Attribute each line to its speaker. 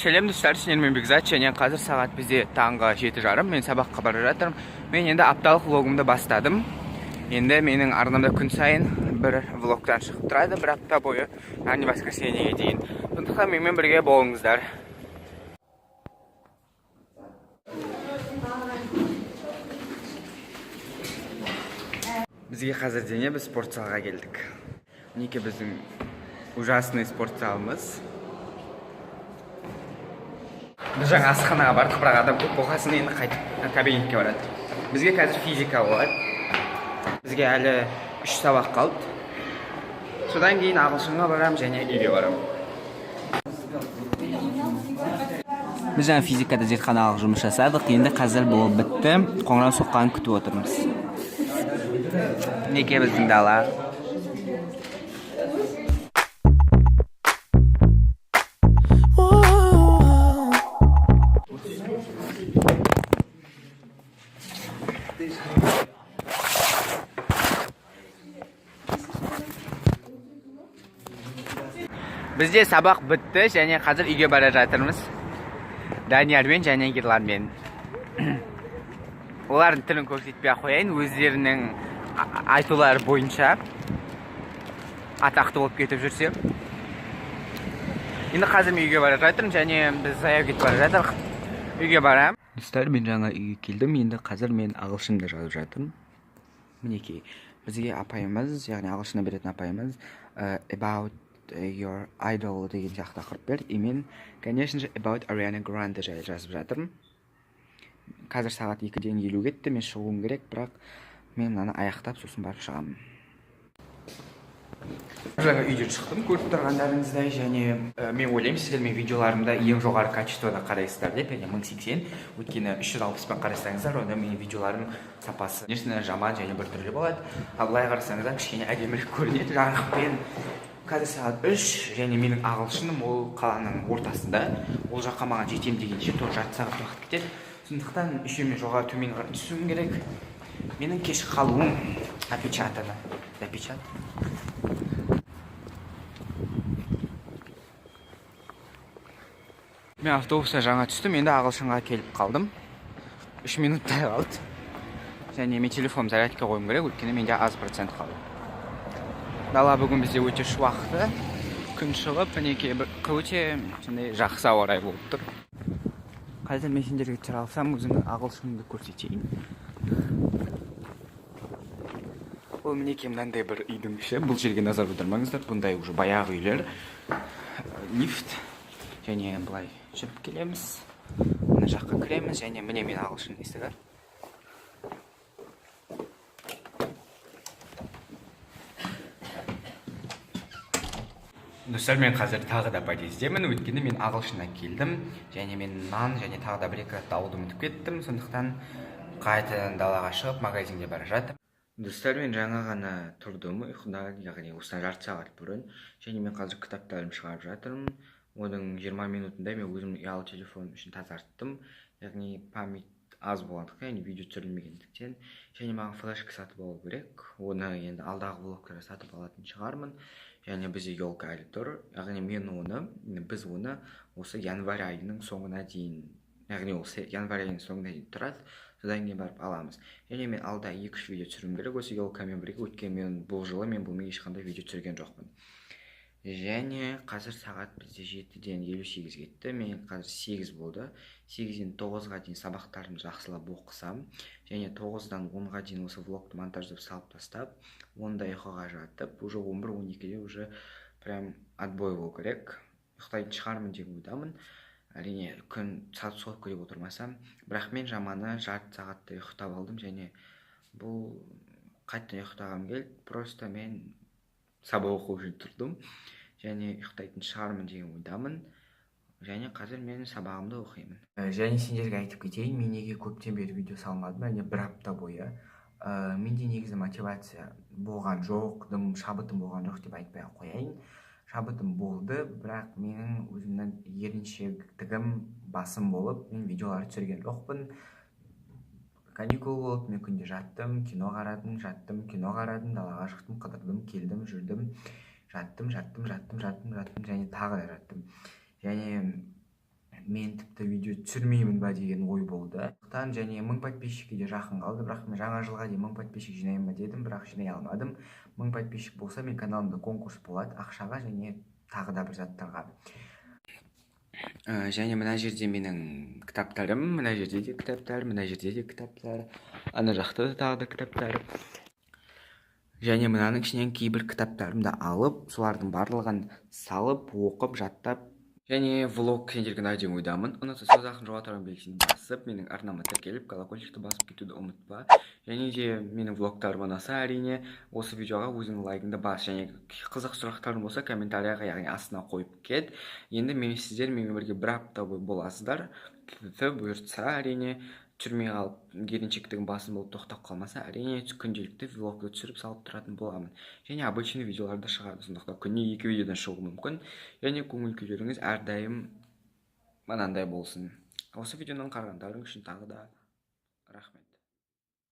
Speaker 1: Сәлем достар, мен Бекзат, және қазір сағат бізде таңғы 7:30. Мен сабаққа бара жатырмын. Мен енді апталық влогымды бастадым. Енді менің арнамда күн сайын бір влогтан шығып тұрады, бір апта бойы, яғни воскресеньеге дейін. Сондықтан менімен бірге болыңыздар. Бізге қазір дене біз спорт залға келдік. Мінекей біздің ужасный спорт залымыз. Біз жаңа асханаға бардық, бірақ адам көп болғасын енді қайтып кабинетке барады. Бізге қазір физика болады. Бізге әлі 3 сабақ қалды. Содан кейін ағылшынға барам және үйге барам. Біз жаңа физикада зертханалық жұмыс жасадық. Енді қазір болып бітті. Қоңырау соққанын күтіп отырмыз. Неке біздің дала. Бізде сабақ бітті және қазір үйге бара жатырмыз. Даниярмен және Ерланмен. Олардың тілін көрсетпей қояйын, өздерінің айтулары бойынша атақты болып кетіп жүрсе. Енді қазір мен үйге бара жатырмын және біз заяу кетіп бара жатырмық. Үйге барам. Достар, мен жаңа үйге келдім. Енді қазір мен ағылшынды жазып жатырмын. Мінекей, бізге апайымыз, яғни ағылшыннан беретін апайымыз about your idol деген сияқты тақырып берді. Мен, конечно же, about Ariana Grande жайлы жазып жатырмын. Қазір сағат 2:50 кетті, мен шығуым керек, бірақ мен мынаны аяқтап сосын барып шығамын. Жаңа үйден шықтым, көріп тұрғандарыңыздай, және мен ойлаймын, сіздер мен видеоларымда ең жоғары качествода қарайсыздар деп, яғни 1080, өйткені 360-пен қарасаңыздар, онда менің видеоларым сапасы несіне жаман және бір түрлі болады. Ал былай қарасаңыздар, кішкене әдемірек көрінеді, жарықпен. Қазір сағат 3 және менің ағылшыным ол қаланың ортасында. Ол жаққа маған жетем дегенше 4 сағат уақыт кетеді. Сондықтан үшеумен жоғары төмен қарай түсуім керек. Менің кеш қалуым опечатано. Мен автобуста жаңа түстім, енді ағылшынға келіп қалдым. 3 минуттай қалды. Және мен телефон зарядка қойым керек, өйткені менде аз процент қалды. Дала бүгін бізде өте шуақты, күн шығып, мінекей өте жақсы ауа райы болып тұр. Қазір мен сендерге түсіре алсам, өзімнің ағылшынымды көрсетейін. Ол мінекей мынандай бір үйдің іші. Бұл жерге назар аудармаңыздар. Бұндай уже баяғы үйлер. Лифт. Және былай жүріп келеміз. Мына жаққа кіреміз және міне мен ағылшын есігі. Достар, мен қазір тағы да подъездемін, өйткені мен ағылшыннан келдім, және мен нан және тағы да бір екі затты алуды ұмытып кеттім, сондықтан қайтадан далаға шығып магазинге бара жатырмын. Достар, мен жаңа ғана тұрдым ұйқыдан, яғни осыдан жарты сағат бұрын, және мен қазір кітаптарымды шығарып жатырмын. Оның 20 минутында мен өзімнің ұялы телефоным үшін тазарттым, яғни память аз болғандықтан, яғни видео түсірілмегендіктен, және маған флешка сатып алу керек. Оны енді алдағы влогтарда сатып алатын шығармын. Және бізде елка әлі тұр, яғни біз оны осы январь айының соңына дейін, яғни осы январь айының соңына дейін тұрады, содан кейін барып аламыз. Және мен алда 2-3 видео түсіруім керек осы елкамен бірге, өйткені бұл жылы мен бұлмен ешқандай видео түсірген жоқпын. Және қазір сағат бізде 7:58 кетті, мен қазір 8 болды. 8-ден 9-ға дейін сабақтарымды жақсылап оқысам, және 9-дан 10-ға дейін осы влогты монтаждап салып тастап, 10-да ұйқыға жатып, уже 11-12-де уже прям отбой болу керек. Ұйықтайтын шығармын деп ойдамын. Әрине күн сағат сол көріп отырмасам, бірақ мен жаманы жарты сағатта ұйықтап алдым, және бұл қайтадан ұйықтағым келді. Просто мен сабақ оқу үшін тұрдым, және ұйықтайтын шығармын деген ойдамын. Және қазір мен сабағымды оқимын. Және сендерге айтып кетейін, мен неге көптен бері видео салмадым, яғни бір апта бойы. Менде негізі мотивация болған жоқ, шабытым болған жоқ деп айтпай қояйын. Шабытым болды, бірақ менің өзімнің еріншектігім басым болып, мен видеолар түсірген жоқпын. Каникул болды, мен күнде жаттым, кино қарадым, кино қарадым, далаға шықтым, қыдырдым, келдім, жүрдім, жаттым, және тағы да жаттым. Және мен тіпті видео түсірмеймін ба деген ой болды. Және 1000 подписчикке де жақын қалды, бірақ мен жаңа жылға дейін 1000 подписчик жинаймын ба дедім, бірақ жинай алмадым. 1000 подписчик болса мен каналымда конкурс болады ақшаға және тағы да бір заттарға. Және мына жерде менің кітаптарым, мына жерде де кітаптар, мына жерде де кітаптар, ана жақта да тағы да кітаптар. Және мынаның ішінен кейбір кітаптарымды алып, солардың барлығын салып, оқып, жаттап, және влог сендерген деген ойдамын. Ұнатса созақын жоғалтырған белгісін басып, менің арнама тіркеліп, колокольчикті басып кетуді ұмытпа. Және де менің влогтарым ұнаса, әрине осы видеоға өзіңнің лайкыңды бас. Және қызық сұрақтарың болса, комментарияға, яғни астына қойып кет. Енді сіздер менімен бірге бір апта бойы боласыздар. Бұйыртса, әрине түсірмей қалып, келіншектігім басым болып тоқтап қалмаса, әрине күнделікті влогты түсіріп салып тұратын боламын. Және обычный видеоларды шығады. Сондықтан күніне 2 видеодан шығуы мүмкін. Және көңіл күйлеріңіз әрдайым мынандай болсын. Осы видеоның қарағандарың үшін тағы да рахмет.